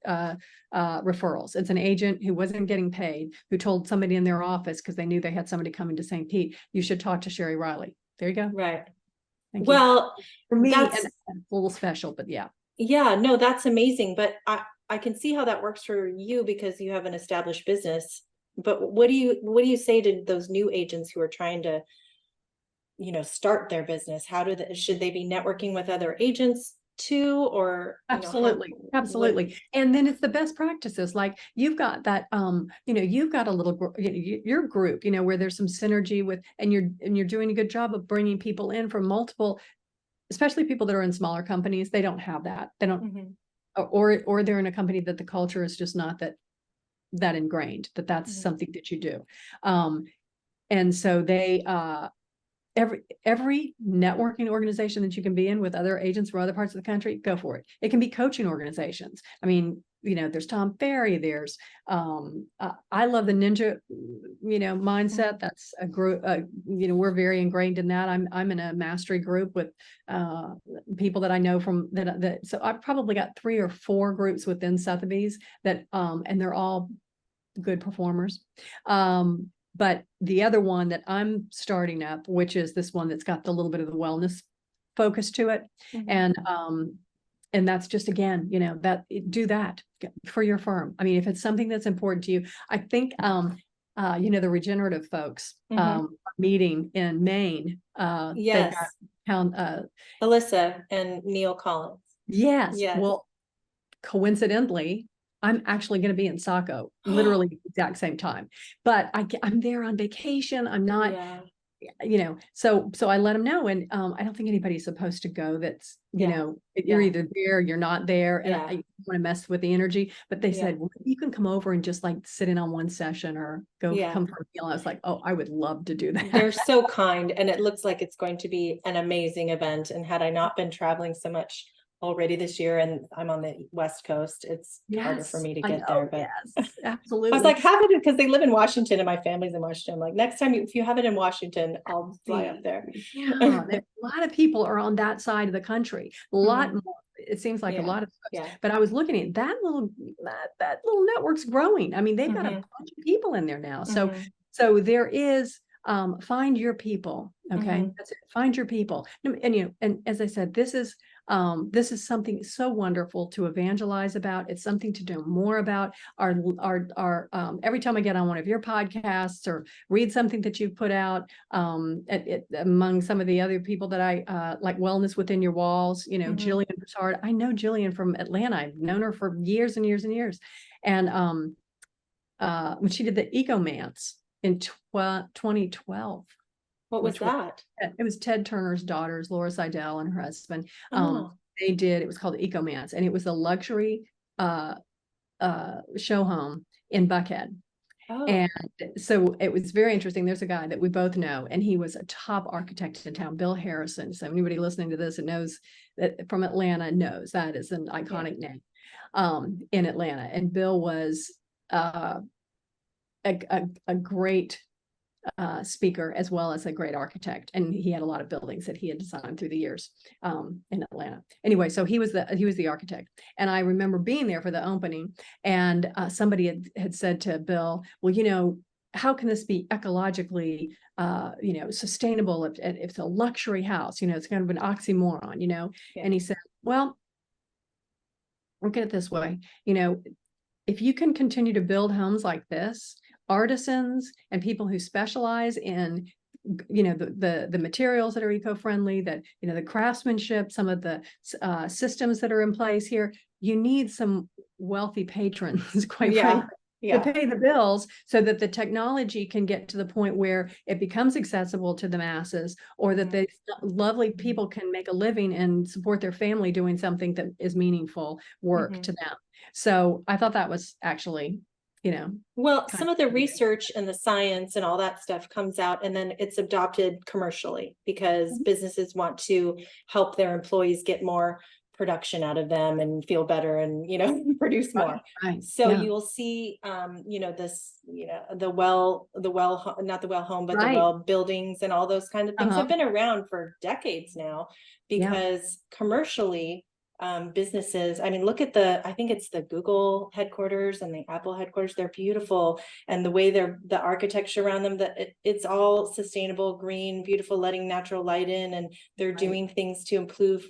referrals. It's an agent who wasn't getting paid, who told somebody in their office, because they knew they had somebody coming to St. Pete, you should talk to Cheri Riley. There you go. Right. Thank well, you. For me, that's a little special, but yeah. Yeah, no, that's amazing. But I can see how that works for you because you have an established business. But what do you say to those new agents who are trying to, you know, start their business? Should they be networking with other agents too, or absolutely. And then it's the best practices. Like you've got that, you know, you've got a little your group, you know, where there's some synergy with, and you're doing a good job of bringing people in from multiple, especially people that are in smaller companies. They don't have that. They don't, or they're in a company that the culture is just not that ingrained, that's something that you do. And so they, every networking organization that you can be in with other agents from other parts of the country, go for it. It can be coaching organizations. I mean, you know, there's Tom Ferry, there's I love the ninja, you know, mindset. That's a group, you know, we're very ingrained in that. I'm in a mastery group with people that I know from that. So I've probably got 3 or 4 groups within Sotheby's that and they're all good performers. But the other one that I'm starting up, which is this one that's got the little bit of the wellness focus to it. And that's just, again, you know, do that for your firm. I mean, if it's something that's important to you, I think, you know, the regenerative folks meeting in Maine. Yes. Alyssa and Neil Collins. Yes. Well, coincidentally, I'm actually going to be in Saco, literally the exact same time, but I'm there on vacation. I'm not, you know, so I let them know. And I don't think anybody's supposed to go. That's, you know, you're either there, you're not there. And I don't want to mess with the energy, but they said, well, you can come over and just like sit in on one session or come for a meal. I was like, oh, I would love to do that. They're so kind. And it looks like it's going to be an amazing event. And had I not been traveling so much already this year, and I'm on the West Coast, it's harder for me to get there, but absolutely. I was like, have it, because they live in Washington and my family's in Washington. I'm like, next time if you have it in Washington, I'll fly up there. A lot of people are on that side of the country, a lot more, it seems like a Yeah. lot of folks. Yeah. But I was looking at that little network's growing. I mean, they've got a bunch of people in there now. So there is find your people. Okay. That's it. Find your people. And you know, and as I said, this is something so wonderful to evangelize about. It's something to know more about. Our every time I get on one of your podcasts or read something that you've put out, among some of the other people that I like Wellness Within Your Walls, you know, Jillian Broussard. I know Jillian from Atlanta. I've known her for years and years and years. And when she did the Ecomance in 2012. What was that? It was Ted Turner's daughters, Laura Seidel and her husband. Oh. It was called Ecomance, and it was a luxury show home in Buckhead. Oh. And so it was very interesting. There's a guy that we both know, and he was a top architect in town, Bill Harrison. So anybody listening to this and knows that from Atlanta knows that is an iconic name in Atlanta. And Bill was a great speaker as well as a great architect, and he had a lot of buildings that he had designed through the years in Atlanta. Anyway, so he was the architect, and I remember being there for the opening, and somebody had said to Bill, well, you know, how can this be ecologically you know, sustainable if it's a luxury house? You know, it's kind of an oxymoron, you know. And he said, well, look at it this way, you know, if you can continue to build homes like this, artisans and people who specialize in, you know, the materials that are eco-friendly, that, you know, the craftsmanship, some of the systems that are in place here, you need some wealthy patrons, quite frankly, to pay the bills so that the technology can get to the point where it becomes accessible to the masses, or that the lovely people can make a living and support their family doing something that is meaningful work to them. So I thought that was actually, you know, well, some of the research and the science and all that stuff comes out, and then it's adopted commercially because businesses want to help their employees get more production out of them and feel better and, you know, produce more. So you will see, you know, this, you know, not the well home, but the well buildings and all those kind of things have been around for decades now, because commercially, businesses, I mean, look at I think it's the Google headquarters and the Apple headquarters. They're beautiful. And the way the architecture around them, that it's all sustainable, green, beautiful, letting natural light in, and they're doing things to improve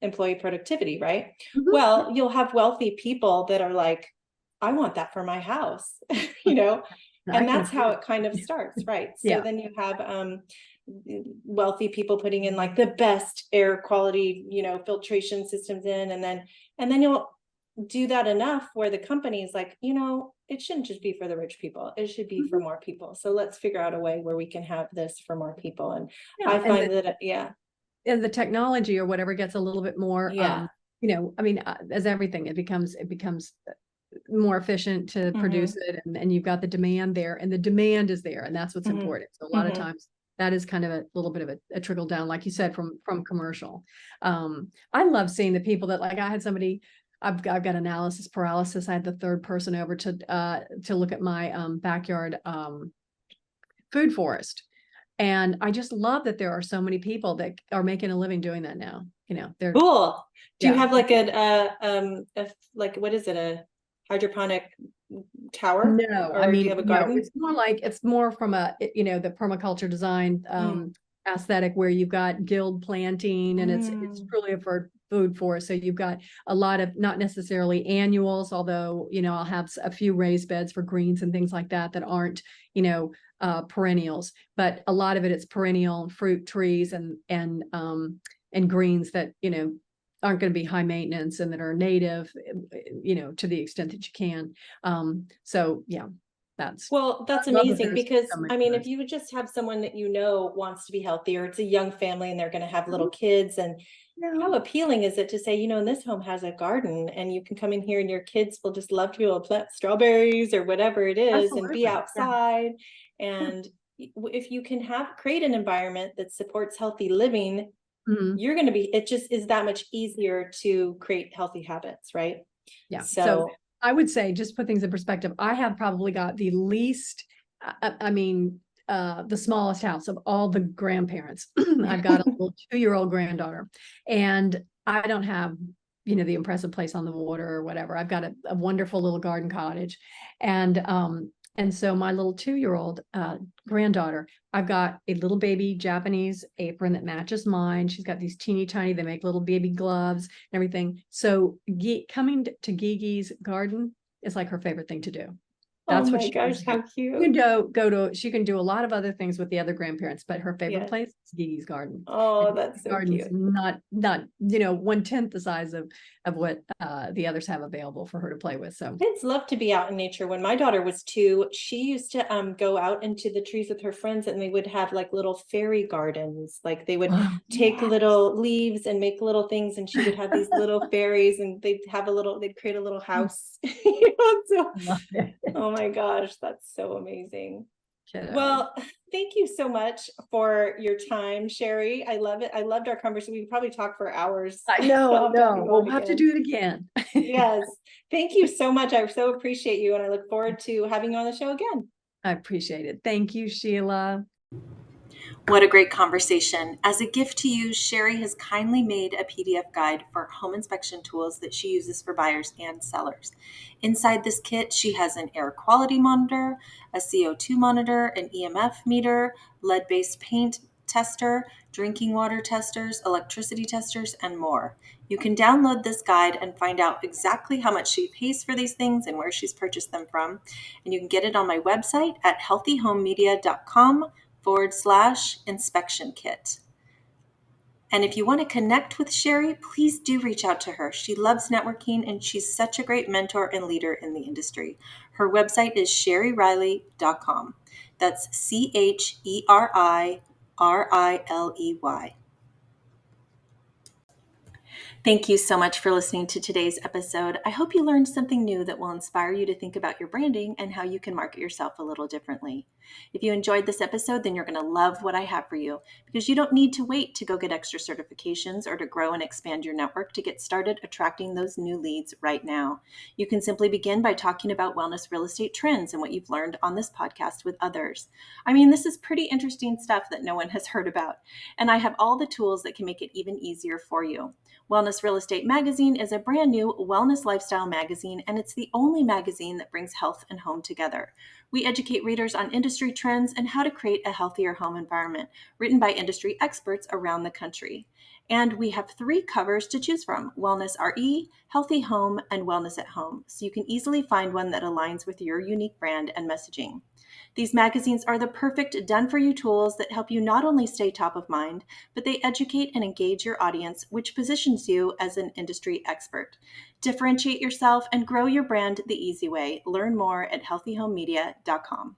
employee productivity, right? Well, you'll have wealthy people that are like, I want that for my house, you know, and that's how it kind of starts, right? So then you have wealthy people putting in like the best air quality, you know, filtration systems in, and then you'll do that enough where the company is like, you know, it shouldn't just be for the rich people, it should be for more people. So let's figure out a way where we can have this for more people. And I find that and the technology or whatever gets a little bit more you know, I mean, as everything, it becomes more efficient to produce it, and you've got the demand there, and the demand is there, and that's what's important. So a lot of times that is kind of a little bit of a trickle down, like you said, from commercial. I love seeing the people that, like, I had somebody, I've got analysis paralysis. I had the third person over to look at my backyard food forest. And I just love that there are so many people that are making a living doing that now. You know, they're cool. Do you have like like, what is it, a hydroponic tower? No, or I mean, do you have a garden? No, it's more from a, you know, the permaculture design aesthetic, where you've got guild planting, and it's truly for food forest. So you've got a lot of, not necessarily annuals, although, you know, I'll have a few raised beds for greens and things like that aren't, you know, perennials, but a lot of it's perennial fruit trees and greens that, you know, aren't going to be high maintenance and that are native, you know, to the extent that you can. So yeah, that's amazing, because I mean, if you would just have someone that, you know, wants to be healthier, it's a young family and they're going to have little kids, and how appealing is it to say, you know, and this home has a garden, and you can come in here and your kids will just love to be able to plant strawberries or whatever it is and be outside. And if you can create an environment that supports healthy living, you're going to be, it just is that much easier to create healthy habits, right? Yeah. So I would say, just put things in perspective, I have probably got the least, I mean, the smallest house of all the grandparents. I've got a little 2-year-old granddaughter, and I don't have, the impressive place on the water or whatever. I've got a wonderful little garden cottage. And so my little 2-year-old granddaughter, I've got a little baby Japanese apron that matches mine. She's got these teeny tiny, they make little baby gloves and everything. So coming to Gigi's garden is like her favorite thing to do. That's Oh what my she gosh, how cute. she can do a lot of other things with the other grandparents, but her favorite Yes. place is Gigi's garden. Oh, And that's so garden's cute. not 1/10 the size of what the others have available for her to play with. So Kids love to be out in nature. When my daughter was 2, she used to go out into the trees with her friends, and they would have like little fairy gardens. Like they would take yes. little leaves and make little things, and she would have these little fairies, and they'd create a little house. So, Love it. oh my gosh, that's so amazing. Kiddo. Well, thank you so much for your time, Cheri. I love it. I loved our conversation. We could probably talk for hours. I know, we'll have to again. do it again. Yes. Thank you so much. I so appreciate you, and I look forward to having you on the show again. I appreciate it. Thank you, Sheila. What a great conversation. As a gift to you, Cheri has kindly made a PDF guide for home inspection tools that she uses for buyers and sellers. Inside this kit, she has an air quality monitor, a CO2 monitor, an EMF meter, lead-based paint tester, drinking water testers, electricity testers, and more. You can download this guide and find out exactly how much she pays for these things and where she's purchased them from. And you can get it on my website at healthyhomemedia.com/inspection kit. And if you want to connect with Cheri, please do reach out to her. She loves networking, and she's such a great mentor and leader in the industry. Her website is cheririley.com. That's CHERIRILEY. Thank you so much for listening to today's episode. I hope you learned something new that will inspire you to think about your branding and how you can market yourself a little differently. If you enjoyed this episode, then you're going to love what I have for you, because you don't need to wait to go get extra certifications or to grow and expand your network to get started attracting those new leads right now. You can simply begin by talking about wellness real estate trends and what you've learned on this podcast with others. I mean, this is pretty interesting stuff that no one has heard about, and I have all the tools that can make it even easier for you. Wellness Real Estate Magazine is a brand new wellness lifestyle magazine, and it's the only magazine that brings health and home together. We educate readers on industry trends and how to create a healthier home environment, written by industry experts around the country. And we have 3 covers to choose from: Wellness RE, Healthy Home, and Wellness at Home, so you can easily find one that aligns with your unique brand and messaging. These magazines are the perfect done-for-you tools that help you not only stay top of mind, but they educate and engage your audience, which positions you as an industry expert. Differentiate yourself and grow your brand the easy way. Learn more at healthyhomemedia.com.